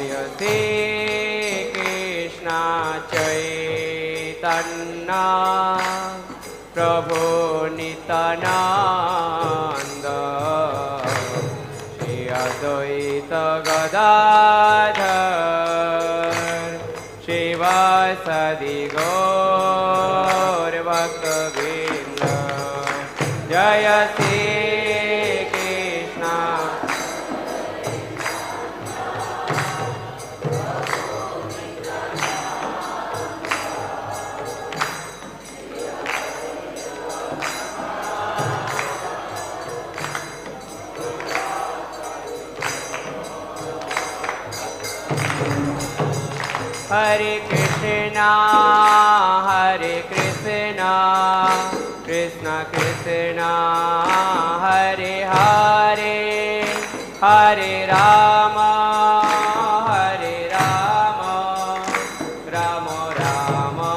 Jai Krishna Chaitanya Prabhu Nityananda Shri Advaita Gadadhar Shivasadi Gaur Bhaktavinda Jaya Sri Krishna Hare Krishna, Krishna Krishna, Hare Hare, Hare Rama, Rama Rama,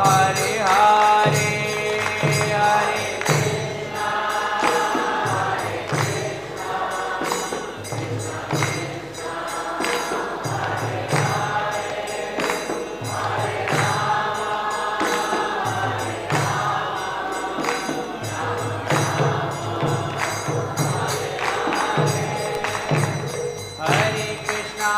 Hare Hare, Hare Krishna,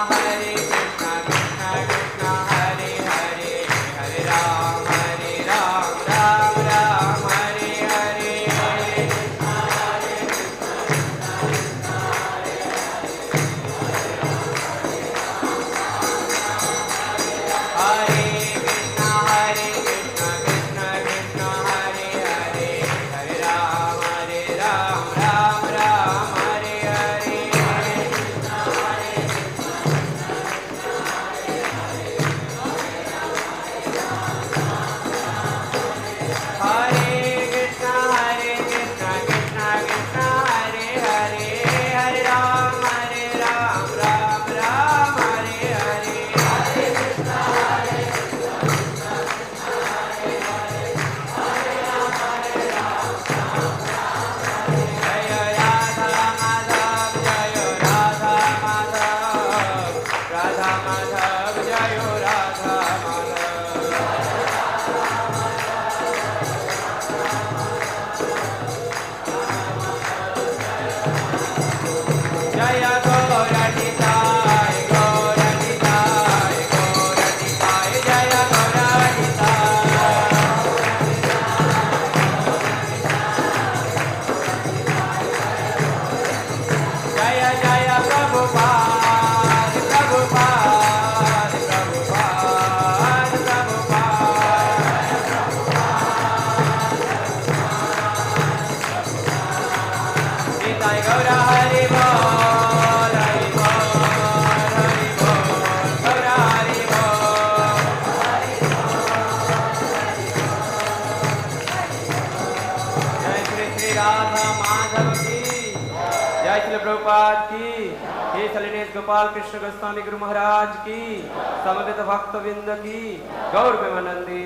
Gopal Krishna Goswami Guru Maharaj ki, Samavita Bhakta Vinda ki, Gaur Premanandi.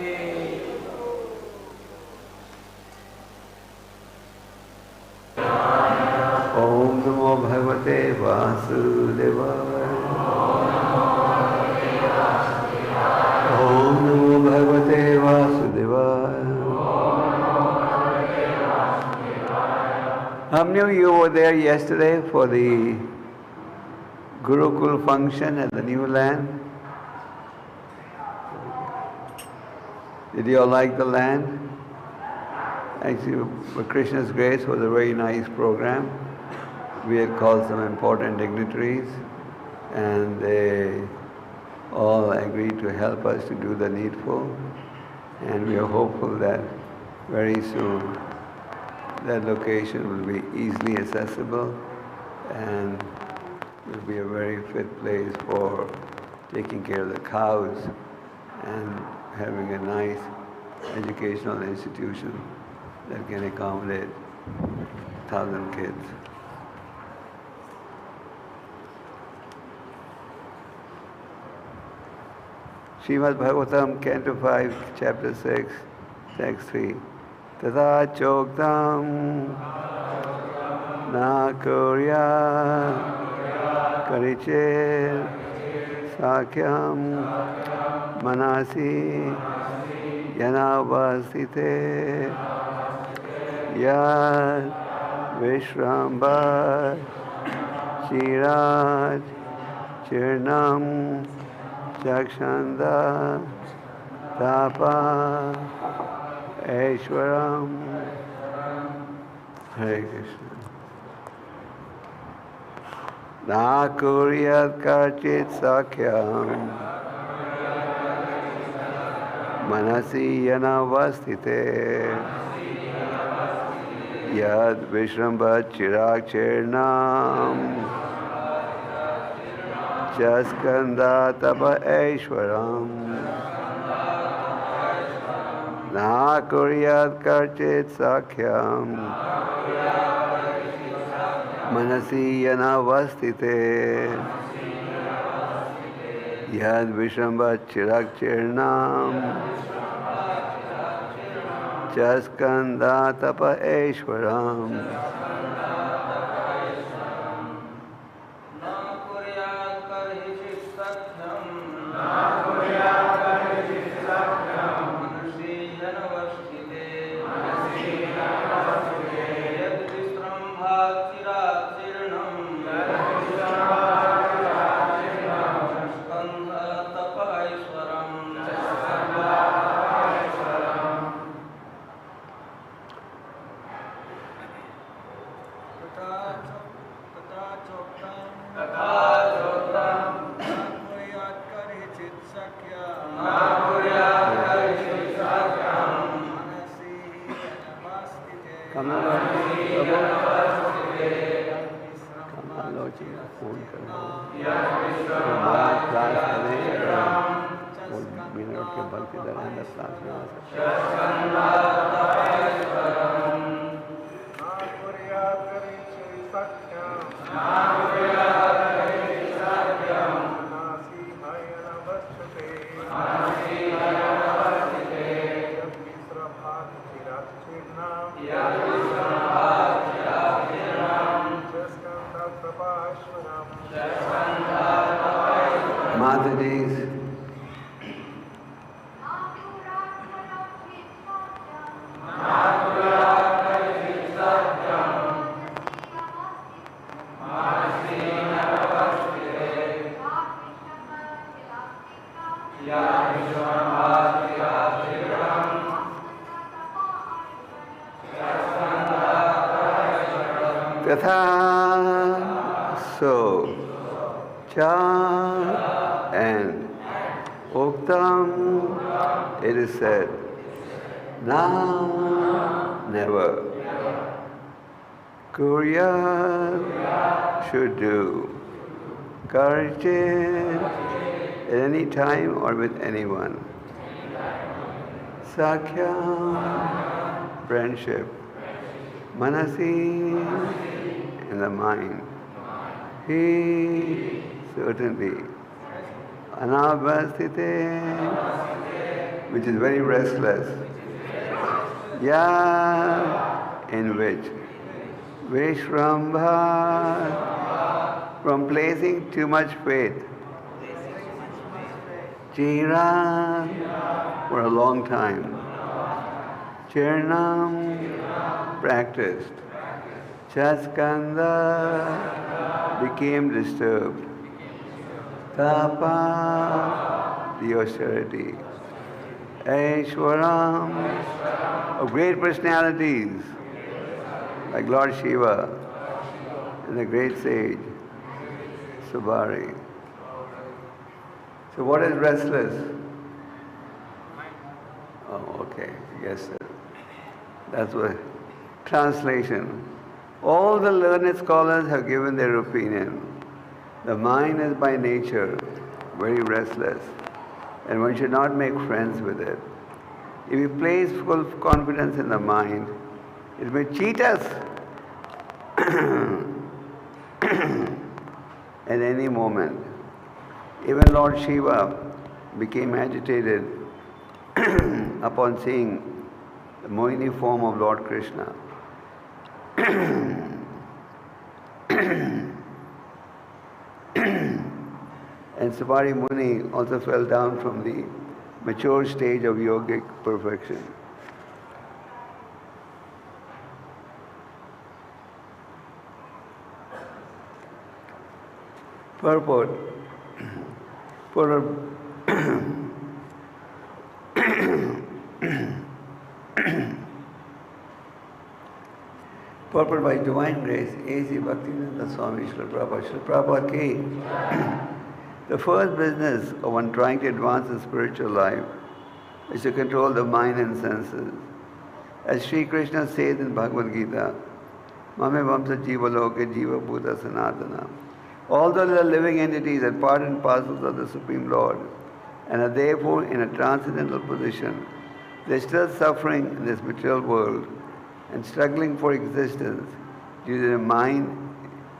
Om Namo Bhagavate Vasudevaya. Om Namo Bhagavate Vasudevaya. How many of you were there yesterday for the Gurukul function at the new land? Did you all like the land? Actually, for Krishna's grace was a very nice program. We had called some important dignitaries and they all agreed to help us to do the needful. And we are hopeful that very soon that location will be easily accessible and will be a very fit place for taking care of the cows and having a nice educational institution that can accommodate 1,000 kids. Srimad Bhagavatam, Canto 5, Chapter 6, Text 3. Tata choktam na kurya Karichir Sakyam Manasi Yanavasite Yad Vishramba Chiraj Chirnam Chakshanda Tapa Aishwaram. Hare Krishna. Na kuryat karchit sakyam manasi yanavastite yad vishrambhat chirag chirnam chaskanda tapa aishwaram. Na kuryat karchit sakyam manasi yanavastite yad vishrambhat chirag chirnam chaskanda tapa aishwaram. Mataji's Tatha so cha and uktam it is said now never kurya should do karchit at any time or with anyone sakya friendship manasi in the mind he certainly anavastite which is very restless in which vishrambha from placing too much faith chira for a long time chirnam practiced chaskanda became disturbed tapa the austerity aishwaram of great personalities like Lord Shiva and the great sage Saubhari. So what is restless? Oh, okay, yes sir. That's what translation. All the learned scholars have given their opinion. The mind is by nature very restless and one should not make friends with it. If we place full confidence in the mind, it may cheat us at any moment. Even Lord Shiva became agitated upon seeing the Mohini form of Lord Krishna. And Saubhari Muni also fell down from the mature stage of yogic perfection. Purport. Purport by Divine Grace, A.C. Bhaktivedanta Swami Srila Prabhupada. Srila Prabhupada ki. The first business of one trying to advance in spiritual life is to control the mind and senses. As Sri Krishna says in Bhagavad Gita, Mame Vamsa Jiva Loke Jiva Bhuta Sanatana. Although they are living entities and part and parcels of the Supreme Lord and are therefore in a transcendental position, they are still suffering in this material world and struggling for existence due to the mind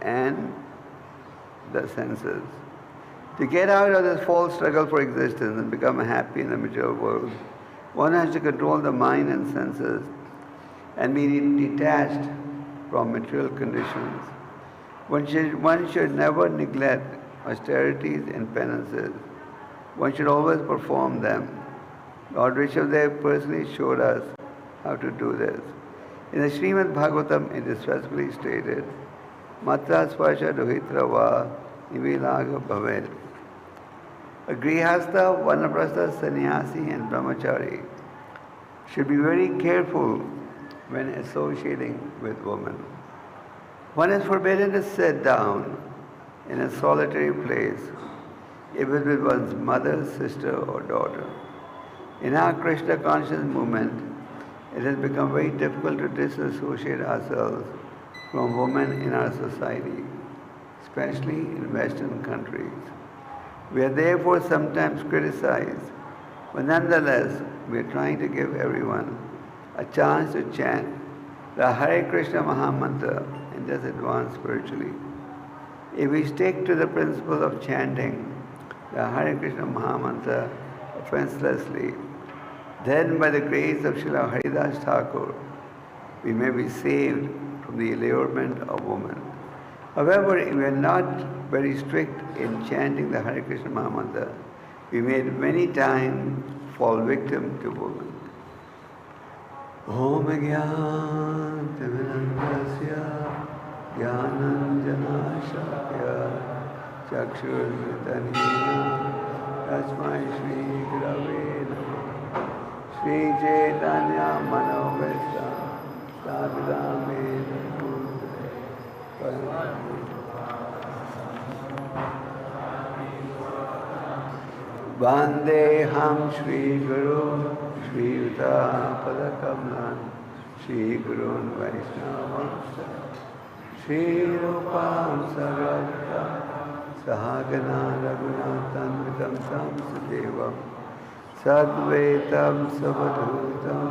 and the senses. To get out of this false struggle for existence and become happy in the material world, one has to control the mind and senses and be detached from material conditions. One should never neglect austerities and penances. One should always perform them. Lord Rishabh personally showed us how to do this. In the Srimad Bhagavatam, it is specifically stated, Matra Sparsha Dohitra Va Nivilaga Bhavet. A grihastha, vanaprastha, sannyasi and brahmachari should be very careful when associating with women. One is forbidden to sit down in a solitary place, if it is with one's mother, sister or daughter. In our Krishna conscious movement, it has become very difficult to disassociate ourselves from women in our society, especially in Western countries. We are therefore sometimes criticized, but nonetheless, we are trying to give everyone a chance to chant the Hare Krishna Mahamantra and just advance spiritually. If we stick to the principle of chanting the Hare Krishna Mahamantra offenselessly, then by the grace of Srila Haridas Thakur, we may be saved from the allurement of woman. However, if we are not very strict in chanting the Hare Krishna Mahamantra, we may at many times fall victim to women. Om Gyan Timinandasya Gyananjana Shakya Chakshurmitaniya Tasmai Shri Gurave Namaha Shri Chaitanya Manovesta Sadhudame Vandeham Shri Guru Shri Yuta Padakamlan Shri Gurun Vaishnavamsa Shri Rupam Sarvata Sahagana Raghunathan Vitam Samsadevam Sadvaitam Savadhutam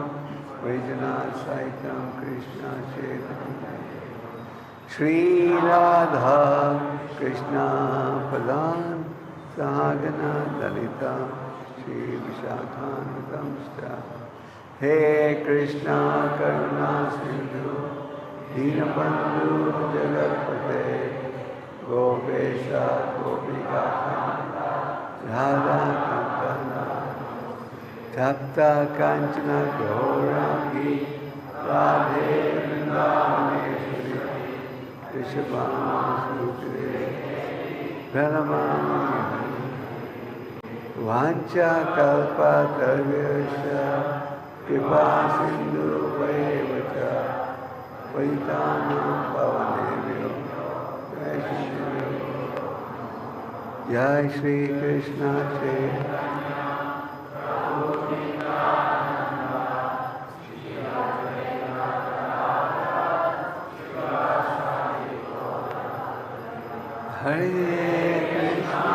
Vijana Saitam Krishna Chetam Shri Radha Krishna Padan Sahagana Dalita Shri Vishakhanvitamsta He Krishna Karuna Sindhu Dinabandhu Jagatpate Gopesha Gopika Radha Kantana Tapta Kanchana Gauraki Radhe Vrindavaneshwari Rishabh Sutri Pranamami Vancha Kalpa Tarvyasya Kripa Sindhu Vaivata Vaitanam Pavanevyo Jai Shri Krishna Chaitanya Hare Krishna,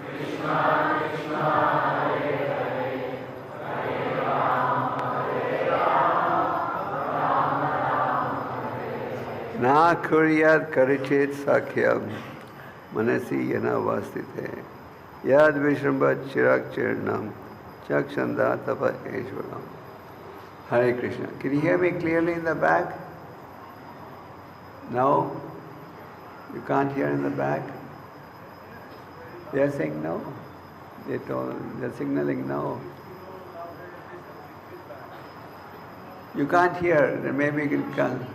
Krishna Krishna, Hare Hare, Hare Rama, Rama Rama, Hare. Na kuryat karichit sakhyam manasi yana vastite yad vishrambhat chirak chirnam chakshanda tapa eshwaram. Hare Krishna. Can you hear me clearly in the back? No? You can't hear in the back? They're saying no. They're signaling no. You can't hear, then maybe you can come.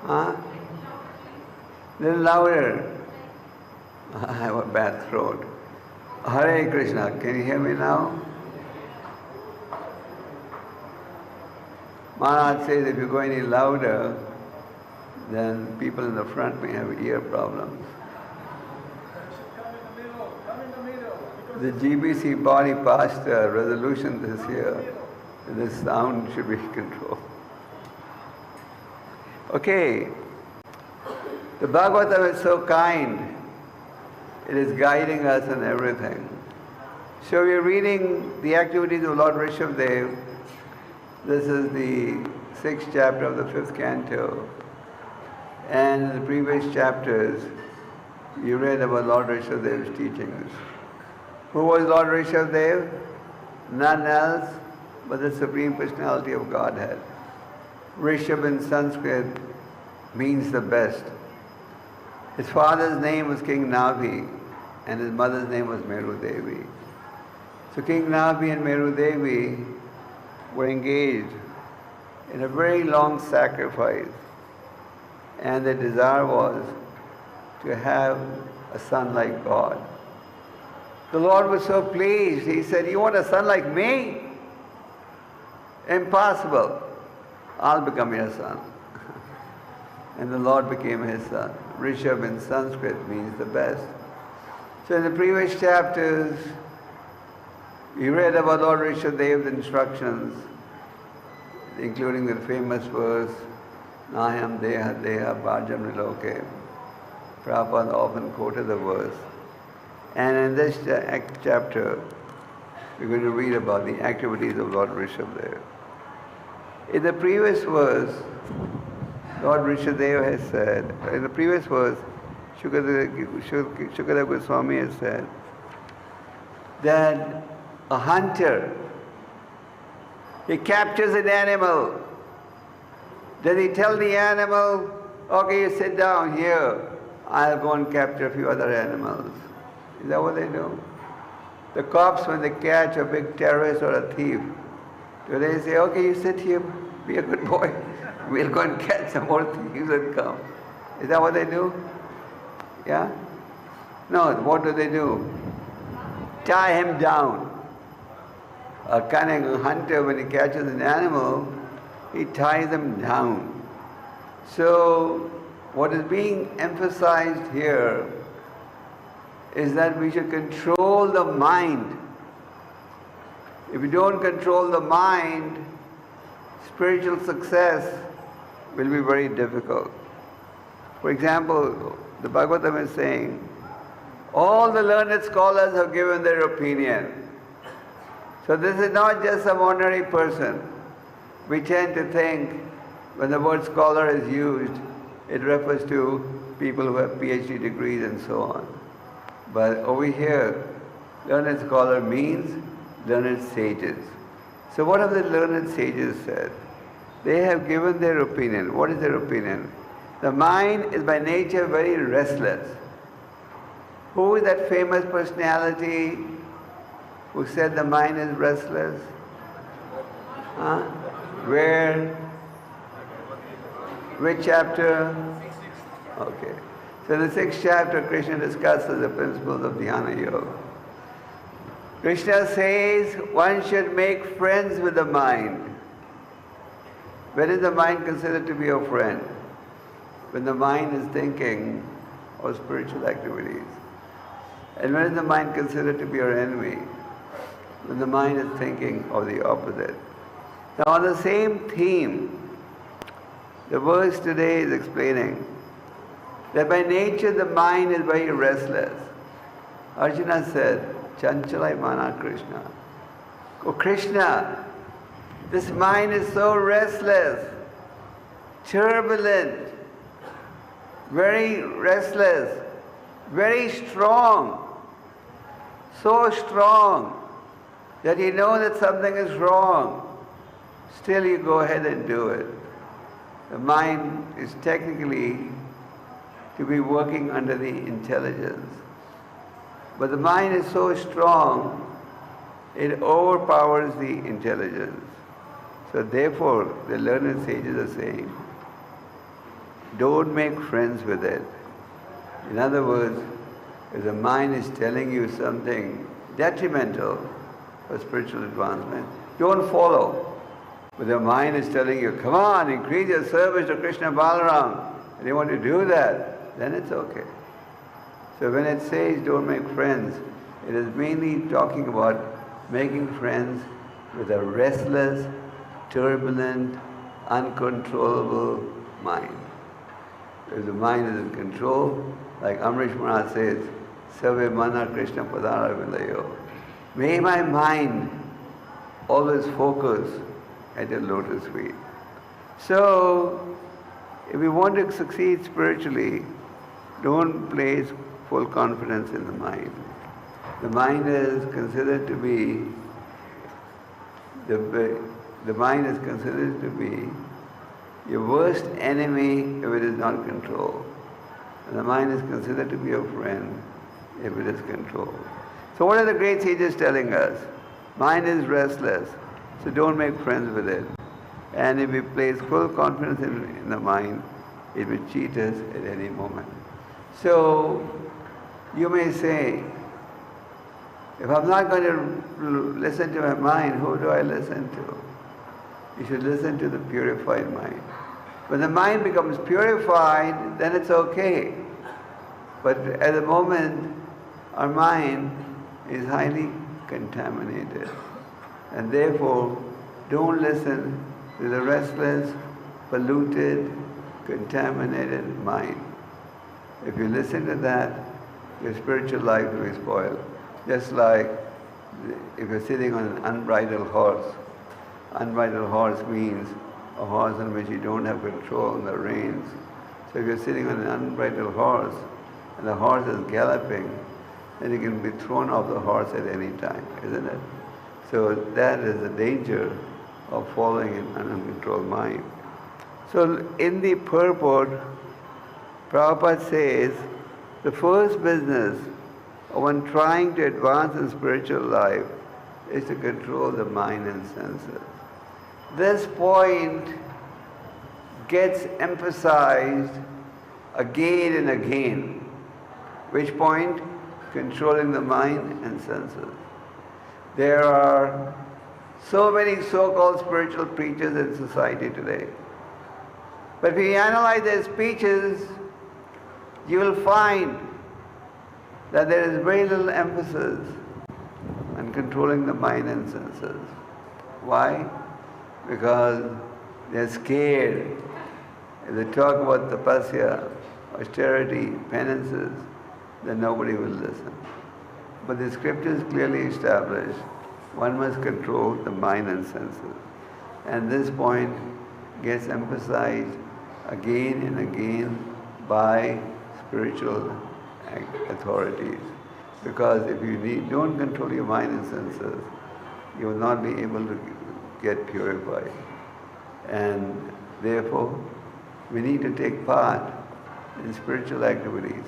Huh? Little louder. I have a bad throat. Hare Krishna, can you hear me now? Maharaj says if you go any louder, then people in the front may have ear problems. The GBC body passed a resolution this year that the sound should be controlled. Okay, the Bhagavatam is so kind. It is guiding us in everything. So we are reading the activities of Lord Rishabh. This is the 6th chapter of the 5th canto. And in the previous chapters, you read about Lord Rishabh's teachings. Who was Lord Rishabh? None else but the Supreme Personality of Godhead. Rishabh in Sanskrit means the best. His father's name was King Navi and his mother's name was Meru Devi. So King Navi and Meru Devi were engaged in a very long sacrifice, and their desire was to have a son like God. The Lord was so pleased. He said, "You want a son like me? Impossible. I'll become your son." And the Lord became his son. Rishabh in Sanskrit means the best. So in the previous chapters, we read about Lord Rishabh's instructions, including the famous verse, Nayam deha deha bhajan viloke. Prabhupada often quoted the verse. And in this chapter, we're going to read about the activities of Lord Rishabh. In the previous verse, Lord Rishabh has said, in the previous verse, Shukadeva Goswami has said that a hunter, he captures an animal. Does he tell the animal, okay, you sit down here, I'll go and capture a few other animals? Is that what they do? The cops, when they catch a big terrorist or a thief, do they say, okay, you sit here, be a good boy, we'll go and catch some more thieves and come? Is that what they do? Yeah? No, what do they do? Tie him down. A cunning hunter, when he catches an animal, he ties him down. So, what is being emphasized here is that we should control the mind. If we don't control the mind, spiritual success will be very difficult. For example, the Bhagavatam is saying, all the learned scholars have given their opinion. So this is not just some ordinary person. We tend to think when the word scholar is used, it refers to people who have PhD degrees and so on. But over here, learned scholar means learned sages. So what have the learned sages said? They have given their opinion. What is their opinion? The mind is by nature very restless. Who is that famous personality who said the mind is restless? Huh? Where? Which chapter? Okay. So in the 6th chapter, Krishna discusses the principles of Dhyana Yoga. Krishna says one should make friends with the mind. When is the mind considered to be your friend? When the mind is thinking of spiritual activities. And when is the mind considered to be your enemy? When the mind is thinking of the opposite. Now on the same theme, the verse today is explaining that by nature the mind is very restless. Arjuna said, Chanchalai Mana Krishna. Oh Krishna, this mind is so restless, turbulent, very restless, very strong, so strong that you know that something is wrong, still you go ahead and do it. The mind is technically to be working under the intelligence. But the mind is so strong, it overpowers the intelligence. So therefore, the learned sages are saying, don't make friends with it. In other words, if the mind is telling you something detrimental for spiritual advancement, don't follow. But the mind is telling you, come on, increase your service to Krishna Balaram, and you want to do that, then it's okay. So when it says don't make friends, it is mainly talking about making friends with a restless, turbulent, uncontrollable mind. If the mind is in control, like Amrish Maharaj says, Sarve Mana Krishna Padara Vilayo. May my mind always focus at the lotus feet. So, if we want to succeed spiritually, don't place full confidence in the mind. The mind is considered to be the mind is considered to be your worst enemy if it is not controlled. And the mind is considered to be a friend if it is controlled. So what are the great sages telling us? Mind is restless, so don't make friends with it. And if we place full confidence in the mind, it will cheat us at any moment. So you may say, if I'm not going to listen to my mind, who do I listen to? You should listen to the purified mind. When the mind becomes purified, then it's okay. But at the moment, our mind is highly contaminated. And therefore, don't listen to the restless, polluted, contaminated mind. If you listen to that, your spiritual life will be spoiled. Just like if you're sitting on an unbridled horse. Unbridled horse means a horse on which you don't have control on the reins. So if you're sitting on an unbridled horse and the horse is galloping, then you can be thrown off the horse at any time, isn't it? So that is the danger of following an uncontrolled mind. So in the purport, Prabhupada says, the first business of one trying to advance in spiritual life is to control the mind and senses. This point gets emphasized again and again. Which point? Controlling the mind and senses. There are so many so-called spiritual preachers in society today. But if you analyze their speeches, you will find that there is very little emphasis on controlling the mind and senses. Why? Because they're scared. If they talk about tapasya, austerity, penances, then nobody will listen. But the scriptures clearly establish one must control the mind and senses. And this point gets emphasized again and again by spiritual authorities. Because if you don't control your mind and senses, you will not be able to get purified. And therefore, we need to take part in spiritual activities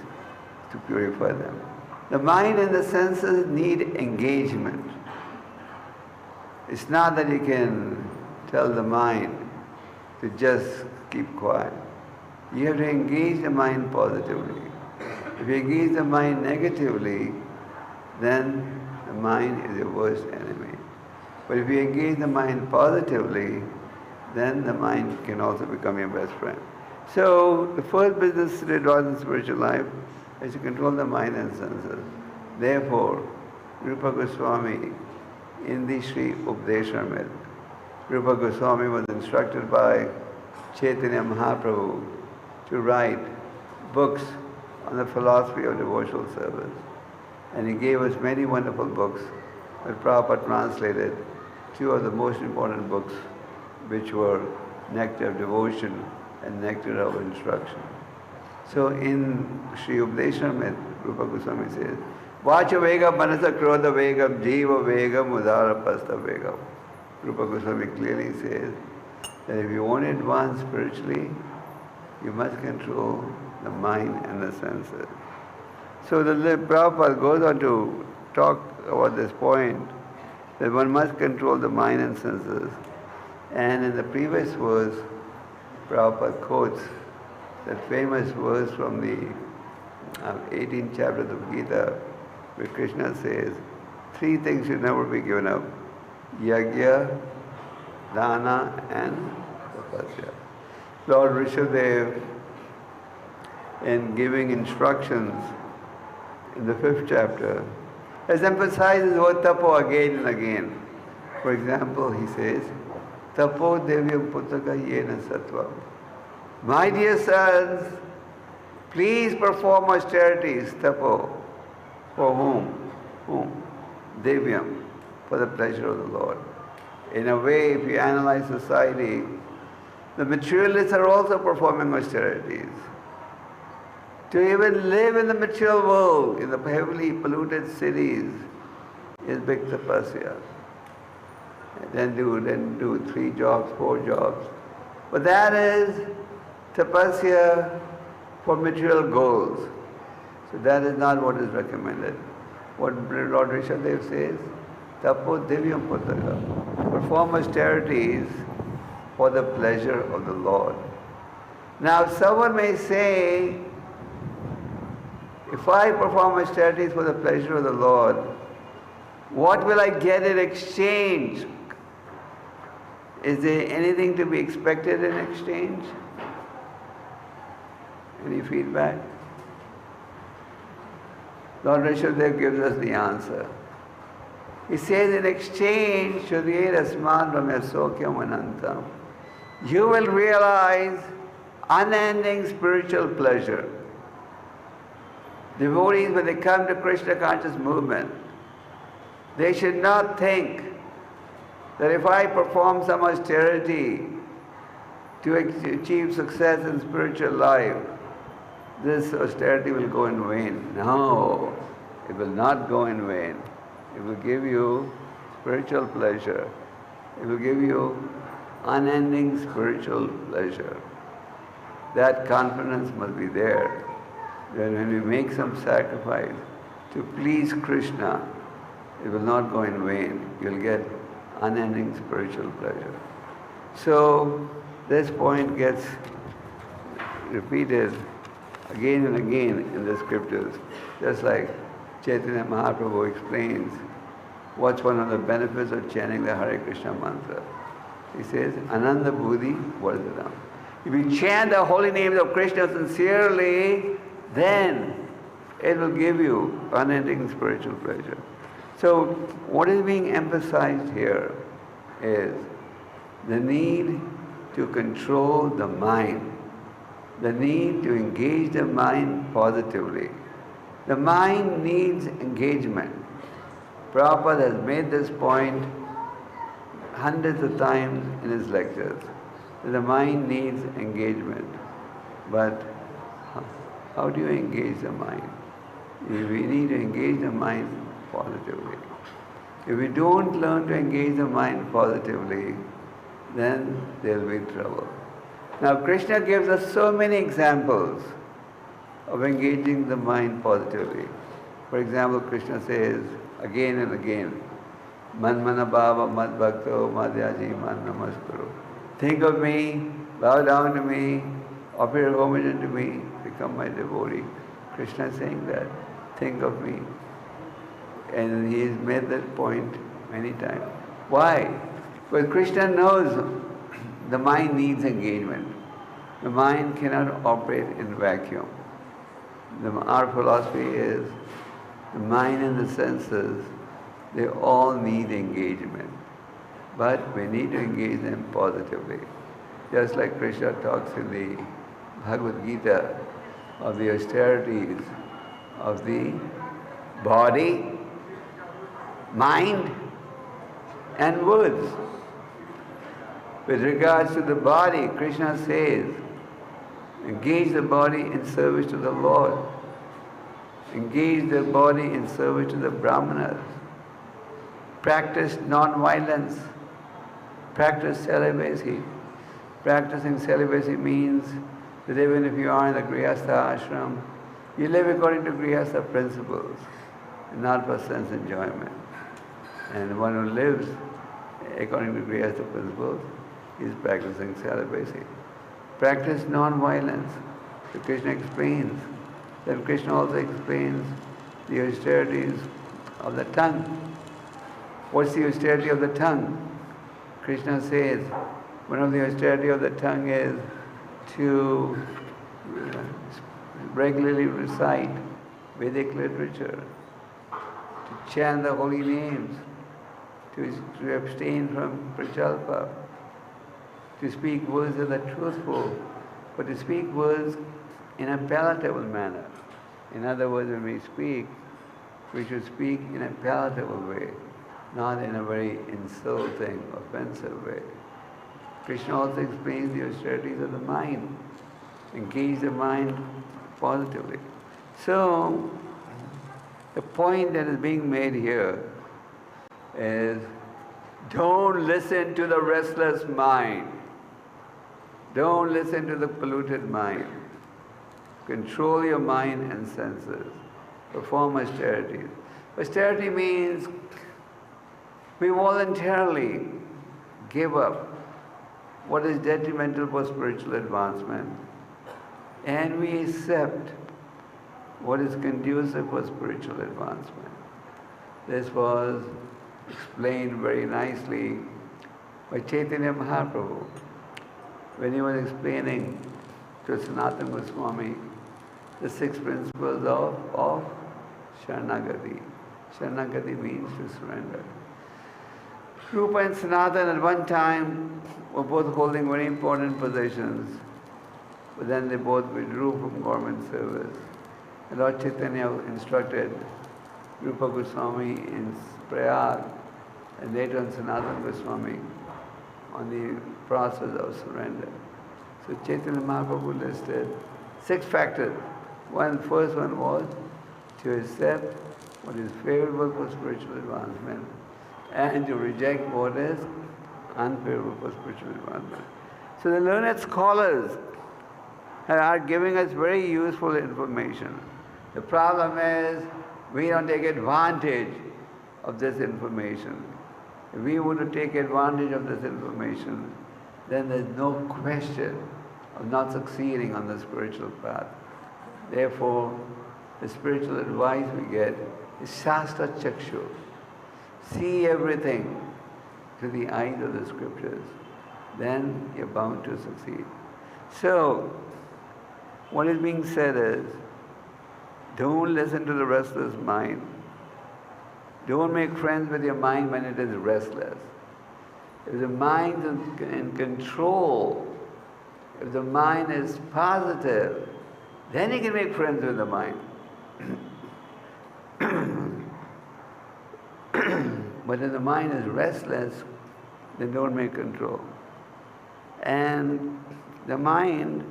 to purify them. The mind and the senses need engagement. It's not that you can tell the mind to just keep quiet. You have to engage the mind positively. If you engage the mind negatively, then the mind is your worst enemy. But if you engage the mind positively, then the mind can also become your best friend. So the first business to advance in spiritual life is to control the mind and senses. Therefore, Rupa Goswami in the Sri Updeshamrit, Rupa Goswami was instructed by Chaitanya Mahaprabhu to write books on the philosophy of devotional service. And he gave us many wonderful books, but Prabhupada translated two of the most important books, which were Nectar of Devotion and Nectar of Instruction. So in Sri Updeshamrit, Rupa Goswami says, Vacha Vegam, Manasa Krodha Vegam, Jiva Vegam, Udara Pasta Vegam. Rupa Goswami clearly says that if you want to advance spiritually, you must control the mind and the senses. So the Prabhupada goes on to talk about this point, that one must control the mind and senses. And in the previous verse, Prabhupada quotes that famous verse from the 18th chapter of the Gita, where Krishna says, 3 things should never be given up: yajna, dana, and tapasya. Lord Rishabh, in giving instructions in the 5th chapter, has emphasized the word tapo again and again. For example, he says, tapo devyam puttaka yena sattvam. My dear sons, please perform austerities, tapo. For whom? Whom? Devyam, for the pleasure of the Lord. In a way, if you analyze society, the materialists are also performing austerities. To even live in the material world, in the heavily polluted cities, is big tapasya. Then do 3 jobs, 4 jobs. But that is tapasya for material goals. So that is not what is recommended. What Lord Rishabh says, tapo divyam puttaka. Perform austerities for the pleasure of the Lord. Now someone may say, if I perform austerities for the pleasure of the Lord, what will I get in exchange? Is there anything to be expected in exchange? Any feedback? Lord Rishabh gives us the answer. He says, in exchange, Shuddhir Asman Brahmasokyam Anantam, you will realize unending spiritual pleasure. Devotees, when they come to Krishna conscious movement, they should not think that if I perform some austerity to achieve success in spiritual life, this austerity will go in vain. No, it will not go in vain. It will give you spiritual pleasure. It will give you unending spiritual pleasure. That confidence must be there. That when we make some sacrifice to please Krishna, it will not go in vain. You'll get unending spiritual pleasure. So this point gets repeated again and again in the scriptures. Just like Chaitanya Mahaprabhu explains what's one of the benefits of chanting the Hare Krishna mantra. He says, Ananda Buddhi Vardhanam. If you chant the holy names of Krishna sincerely, then it will give you unending spiritual pleasure. So what is being emphasized here is the need to control the mind, the need to engage the mind positively. The mind needs engagement. Prabhupada has made this point hundreds of times in his lectures. The mind needs engagement. But how do you engage the mind? We need to engage the mind positively. If we don't learn to engage the mind positively, then there will be trouble. Now Krishna gives us so many examples of engaging the mind positively. For example, Krishna says again and again, Man mana bhava mad bhakto madhyaji man namaskuru. Think of me, bow down to me, offer your homage unto me, become my devotee. Krishna is saying that, think of me. And he has made that point many times. Why? Because Krishna knows the mind needs engagement. The mind cannot operate in vacuum. Our philosophy is the mind and the senses, they all need engagement. But we need to engage them positively. Just like Krishna talks in the Bhagavad Gita of the austerities of the body, mind, and words. With regards to the body, Krishna says, engage the body in service to the Lord. Engage the body in service to the Brahmanas. Practice non-violence. Practice celibacy. Practicing celibacy means that even if you are in the Grihastha ashram, you live according to Grihastha principles, not for sense enjoyment. And one who lives according to Grihastha principles is practicing celibacy. Practice non-violence. So Krishna explains. Then Krishna also explains the austerities of the tongue. What's the austerity of the tongue? Krishna says, one of the austerity of the tongue is to regularly recite Vedic literature, to chant the holy names, to abstain from prachalpa, to speak words that are truthful, but to speak words in a palatable manner. In other words, when we speak, we should speak in a palatable way, not in a very insulting, offensive way. Krishna also explains the austerities of the mind. Engage the mind positively. So, the point that is being made here is, don't listen to the restless mind. Don't listen to the polluted mind. Control your mind and senses. Perform austerities. Austerity means we voluntarily give up what is detrimental for spiritual advancement, and we accept what is conducive for spiritual advancement. This was explained very nicely by Chaitanya Mahaprabhu when he was explaining to Sanatana Goswami the 6 principles of Sharanagati. Sharanagati means to surrender. Rupa and Sanatana at one time were both holding very important positions, but then they both withdrew from government service. And Lord Chaitanya instructed Rupa Goswami in Prayag and later on Sanatana Goswami on the process of surrender. So Chaitanya Mahaprabhu listed 6 factors. First one was to accept what is favorable for spiritual advancement and to reject what is unfavorable for spiritual advancement. So the learned scholars are giving us very useful information. The problem is we don't take advantage of this information. If we were to take advantage of this information, then there's no question of not succeeding on the spiritual path. Therefore, the spiritual advice we get is Shastra Chakshu. See everything through the eyes of the scriptures. Then you're bound to succeed. So, what is being said is, don't listen to the restless mind. Don't make friends with your mind when it is restless. If the mind is in control, if the mind is positive, then you can make friends with the mind. But if the mind is restless, then don't make control. And the mind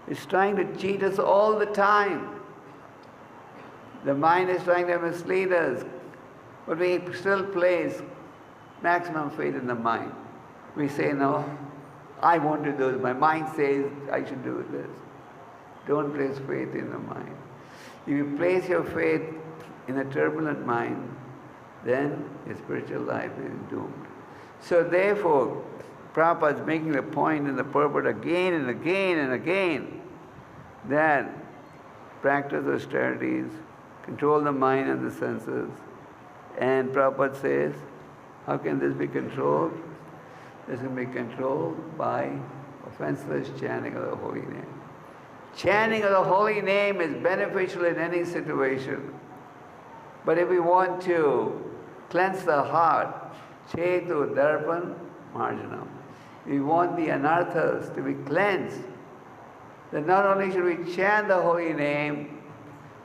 is trying to cheat us all the time. The mind is trying to mislead us, but we still place maximum faith in the mind. We say, no, I want to do this. My mind says I should do this. Don't place faith in the mind. If you place your faith in a turbulent mind, then your spiritual life is doomed. So therefore, Prabhupada is making the point in the purport again and again and again that practice austerities, control the mind and the senses. And Prabhupada says, how can this be controlled? This can be controlled by offenseless chanting of the holy name. Chanting of the holy name is beneficial in any situation. But if we want to cleanse the heart, chetu darpan marjanam. We want the anarthas to be cleansed. Then not only should we chant the holy name,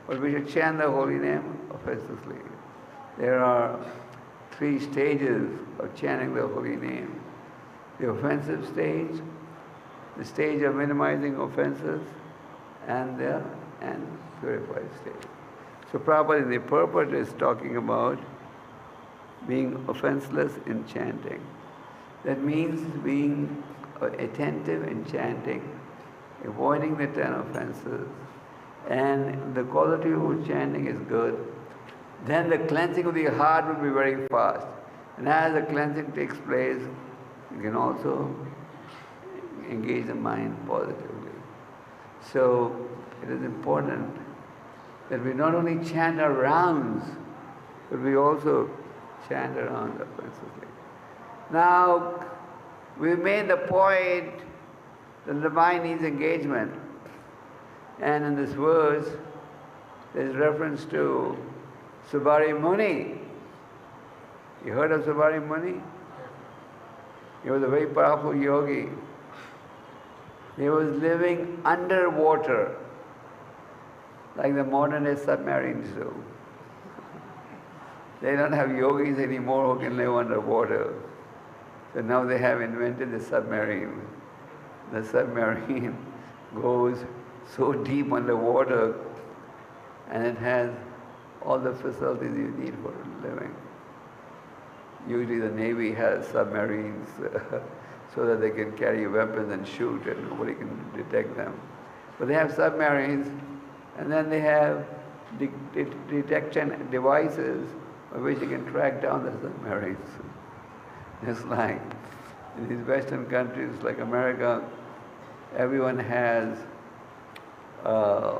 but we should chant the holy name offensively. There are 3 stages of chanting the holy name. The offensive stage, the stage of minimizing offenses, and the purified stage. So Prabhupada in the purport is talking about being offenseless in chanting. That means being attentive in chanting avoiding the 10 offenses, and the quality of chanting is good, then the cleansing of the heart will be very fast. And as the cleansing takes place, you can also engage the mind positively. So it is important that we not only chant our rounds, but we also chant around the offenses. Now, we made the point that the mind needs engagement. And in this verse, there is reference to Saubhari Muni. You heard of Saubhari Muni? He was a very powerful yogi. He was living underwater, like the modern day submarines do. They don't have yogis anymore who can live underwater. So now they have invented the submarine. The submarine goes so deep underwater, and it has all the facilities you need for living. Usually the Navy has submarines so that they can carry weapons and shoot and nobody can detect them. But they have submarines, and then they have detection devices by which they can track down the submarines. Just like in these Western countries like America, everyone has a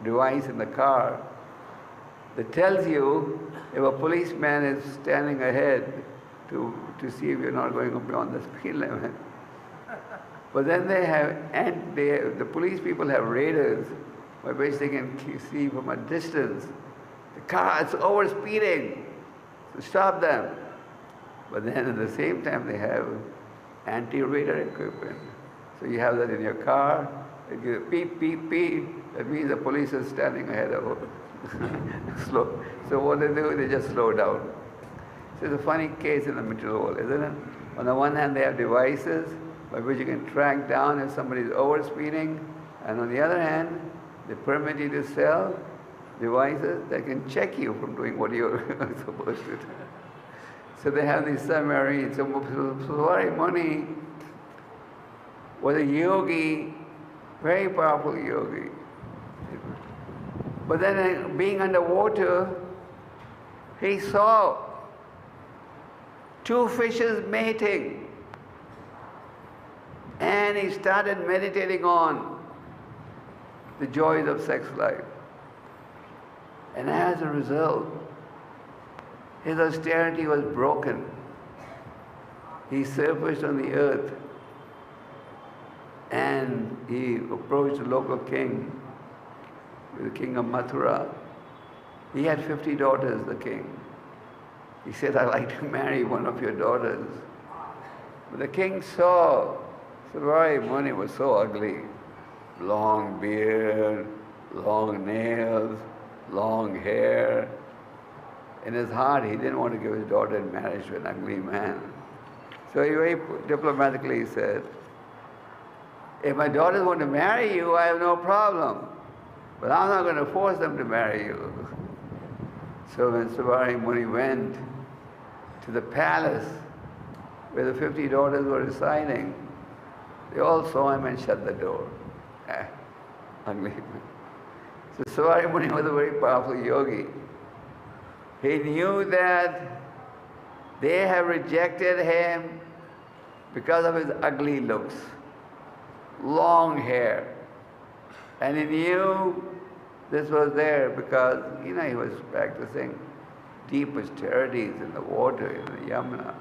device in the car that tells you if a policeman is standing ahead to see if you're not going beyond the speed limit. But then they have, and the police people have radars by which they can see from a distance the car is overspeeding, so stop them. But then at the same time they have anti-radar equipment. So you have that in your car, it goes beep, beep, beep. That means the police is standing ahead of it. Slow. So what they do, they just slow down. So it's a funny case in the material world, isn't it? On the one hand, they have devices by which you can track down if somebody is overspeeding, and on the other hand, they permit you to sell devices that can check you from doing what you're supposed to do. So they have these submarines. So Saubhari Muni was a yogi, very powerful yogi. But then being underwater, he saw two fishes mating. And he started meditating on the joys of sex life. And as a result, his austerity was broken. He surfaced on the earth and he approached the local king, the king of Mathura. He had 50 daughters, the king. He said, I'd like to marry one of your daughters. But the king saw Saubhari Muni was so ugly. Long beard, long nails, long hair. In his heart, he didn't want to give his daughter in marriage to an ugly man. So he very diplomatically said, if my daughters want to marry you, I have no problem. But I'm not going to force them to marry you. So when Saubhari Muni went to the palace where the 50 daughters were residing, they all saw him and shut the door. Ugly. So Saubhari Muni was a very powerful yogi. He knew that they have rejected him because of his ugly looks, long hair. And he knew this was there because, he was practicing deep austerities in the water, in the Yamuna.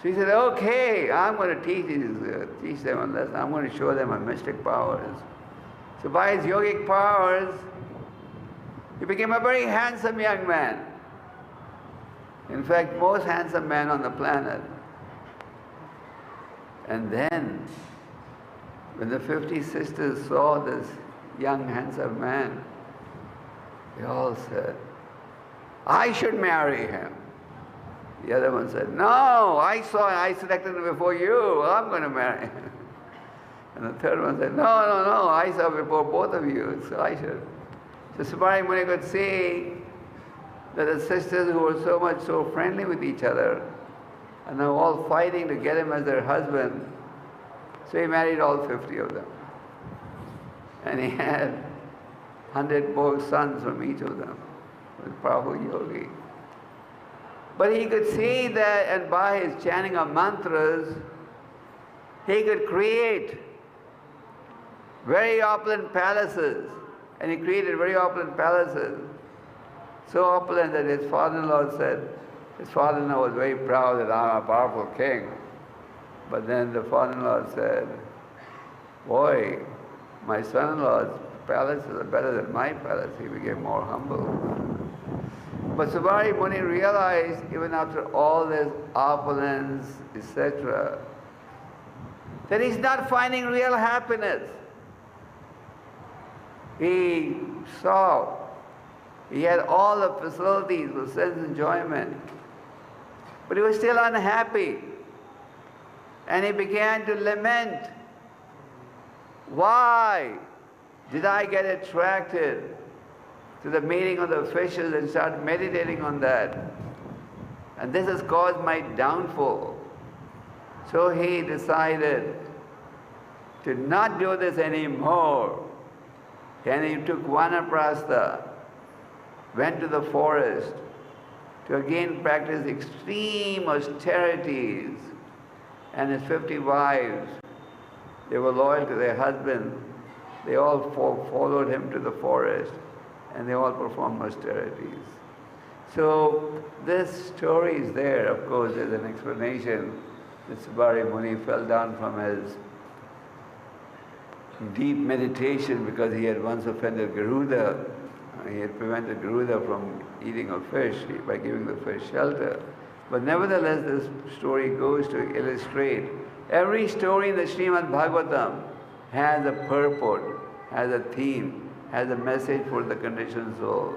So he said, okay, I'm going to teach them a lesson. I'm going to show them my mystic powers. So by his yogic powers, he became a very handsome young man. In fact, most handsome man on the planet. And then, when the 50 sisters saw this young, handsome man, they all said, I should marry him. The other one said, no, I selected him before you, I'm going to marry him. And the third one said, no, I saw before both of you, so I should. So Saubhari Muni could see that the sisters who were so friendly with each other are now all fighting to get him as their husband. So he married all 50 of them. And he had 100 more sons from each of them. He was a powerful yogi. But he could see that, and by his chanting of mantras, he could create very opulent palaces. And he created very opulent palaces. So opulent that his father-in-law said, his father-in-law was very proud that I'm a powerful king. But then the father-in-law said, boy, my son-in-law's palaces are better than my palace. He became more humble. But Saubhari Muni realized, even after all this opulence, etc., that he's not finding real happiness. He saw, he had all the facilities for sense enjoyment, but he was still unhappy. And he began to lament, why did I get attracted to the meeting of the fishes and start meditating on that? And this has caused my downfall. So he decided to not do this anymore. And he took vanaprastha, went to the forest to again practice extreme austerities. And his 50 wives, they were loyal to their husband. They all followed him to the forest, and they all performed austerities. So this story is there. Of course, there's an explanation that Saubhari Muni fell down from his deep meditation because he had once offended Garuda. He had prevented Garuda from eating a fish by giving the fish shelter. But nevertheless, this story goes to illustrate every story in the Srimad Bhagavatam has a purport, has a theme, has a message for the conditioned soul.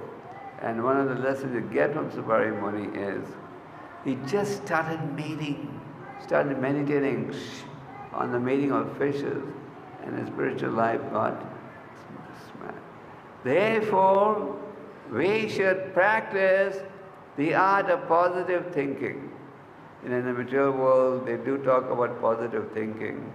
And one of the lessons you get from Saubhari Muni is he just started meditating on the mating of fishes, and his spiritual life got smashed. Therefore, we should practice the art of positive thinking. In the material world, they do talk about positive thinking.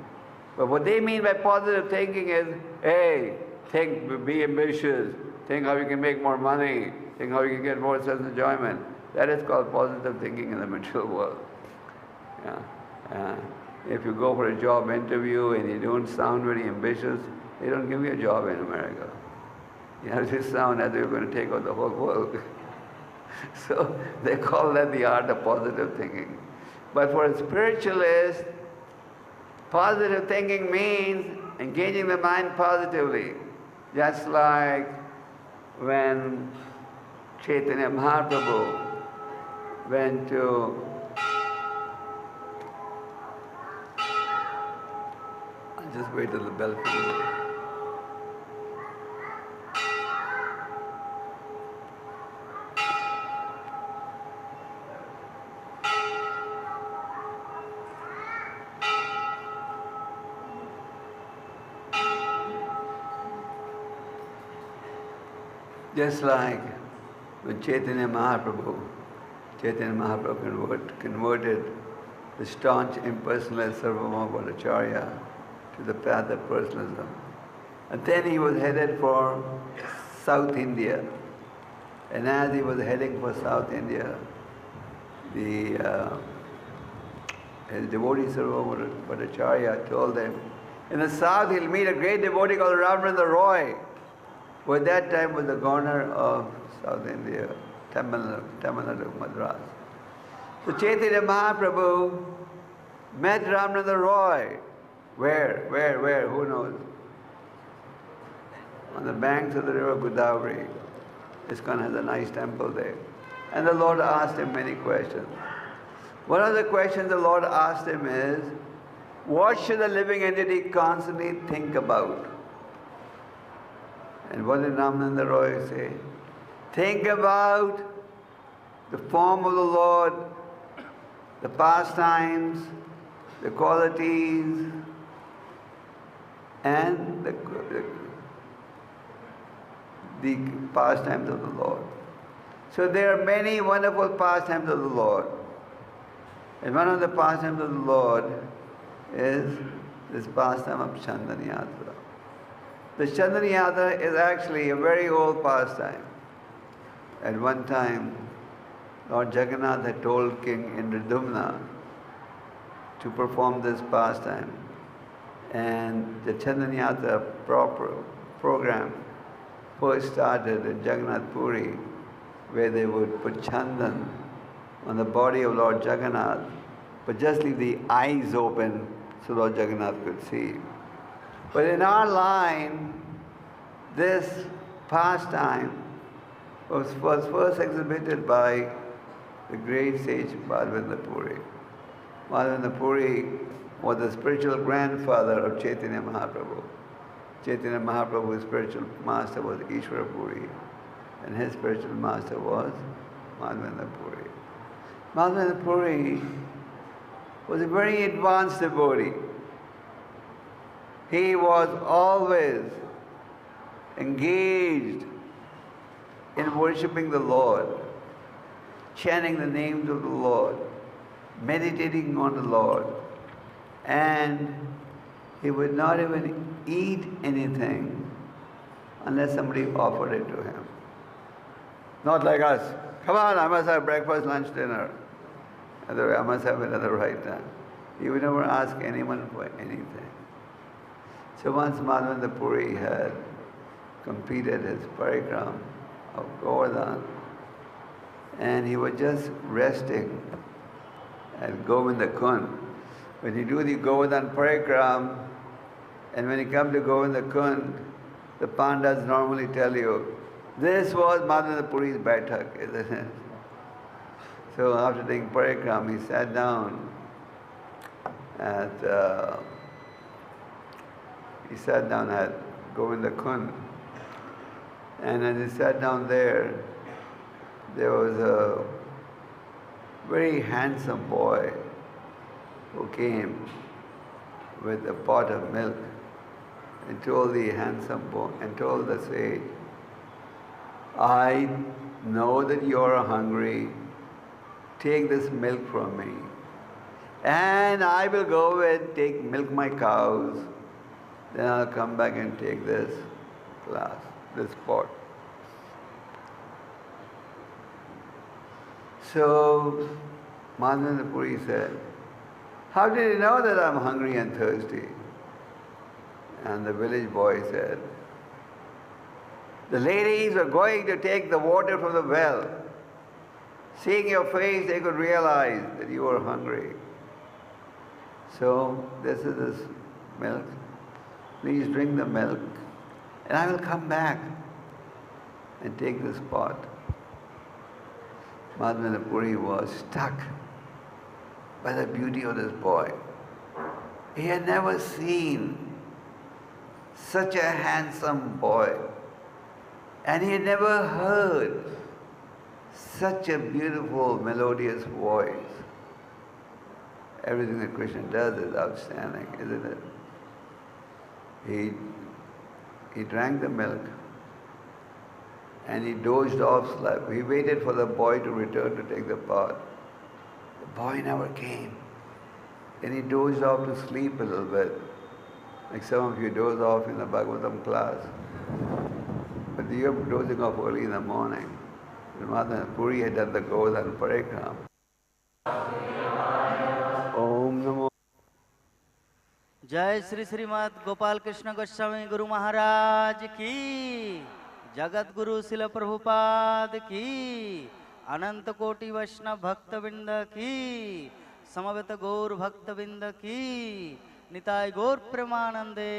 But what they mean by positive thinking is, hey, think, be ambitious, think how you can make more money, think how you can get more sense enjoyment. That is called positive thinking in the material world. Yeah. If you go for a job interview and you don't sound very ambitious, they don't give you a job in America. You have to sound as if you're going to take out the whole world. So they call that the art of positive thinking. But for a spiritualist, positive thinking means engaging the mind positively. Just like when Chaitanya Mahaprabhu went to just wait till the bell comes. Just like when Chaitanya Mahaprabhu converted the staunch impersonalist Sarvabhauma Bhattacharya to the path of personalism. And then he was headed for South India. And as he was heading for South India, his devotee Sarvabhauma Bhattacharya told him, in the south he'll meet a great devotee called Ramarendra Roy, who at that time was the governor of South India, Tamil Nadu, Madras. So Chaitanya Mahaprabhu met Ramarendra Roy. Where? Who knows? On the banks of the river Godavari. iskcon has a nice temple there. And the Lord asked him many questions. One of the questions the Lord asked him is, what should a living entity constantly think about? And what did Ramarendra Roy say? Think about the form of the Lord, the pastimes, the qualities, and the pastimes of the Lord. So there are many wonderful pastimes of the Lord. And one of the pastimes of the Lord is this pastime of Chandan Yatra. The Chandan Yatra is actually a very old pastime. At one time, Lord Jagannath had told King Indradumna to perform this pastime. And the Chandan Yatra program first started in Jagannath Puri, where they would put Chandan on the body of Lord Jagannath, but just leave the eyes open so Lord Jagannath could see. But in our line, this pastime was first exhibited by the great sage Madhavendra Puri. Madhavendra Puri was the spiritual grandfather of Chaitanya Mahaprabhu. Chaitanya Mahaprabhu's spiritual master was Ishvara Puri, and his spiritual master was Madhavendra Puri. Madhavendra Puri was a very advanced devotee. He was always engaged in worshipping the Lord, chanting the names of the Lord, meditating on the Lord, and he would not even eat anything unless somebody offered it to him. Not like us. Come on, I must have breakfast, lunch, dinner. I must have it at the right time. He would never ask anyone for anything. So once Madhavendra Puri had completed his parikram of Govardhan, and he was just resting at Govinda Kund. When you do the Govardhan parikram, and when you come to Govinda Kund, the Pandas normally tell you, this was Madhavendra Puri's baitak, isn't it? So after taking parikram, he sat down at Govinda Kund. And as he sat down there was a very handsome boy who came with a pot of milk and told the handsome boy and told the sage, I know that you are hungry. Take this milk from me, and I will go and milk my cows. Then I'll come back and take this glass, this pot. So Madhavendra Puri said, how did you know that I'm hungry and thirsty? And the village boy said, the ladies were going to take the water from the well. Seeing your face, they could realize that you were hungry. So this is this milk. Please drink the milk, and I will come back and take this pot. Madhavendra Puri was struck by the beauty of this boy. He had never seen such a handsome boy, and he had never heard such a beautiful, melodious voice. Everything that Krishna does is outstanding, isn't it? He drank the milk and he dozed off, slept. He waited for the boy to return to take the pot. The boy never came. And he dozed off to sleep a little bit, like some of you doze off in the Bhagavatam class. But you're dozing off early in the morning. Madhavendra Puri had done the Govardhan parikram. Om Namo. जय श्री श्रीमद गोपाल कृष्ण गोस्वामी गुरु महाराज की, जगत गुरु शिल प्रभुपाद की, अनंत कोटि वैष्णव भक्तविंद की, समवेत गौर भक्तविंद की, निताय गौर प्रेमानंदे।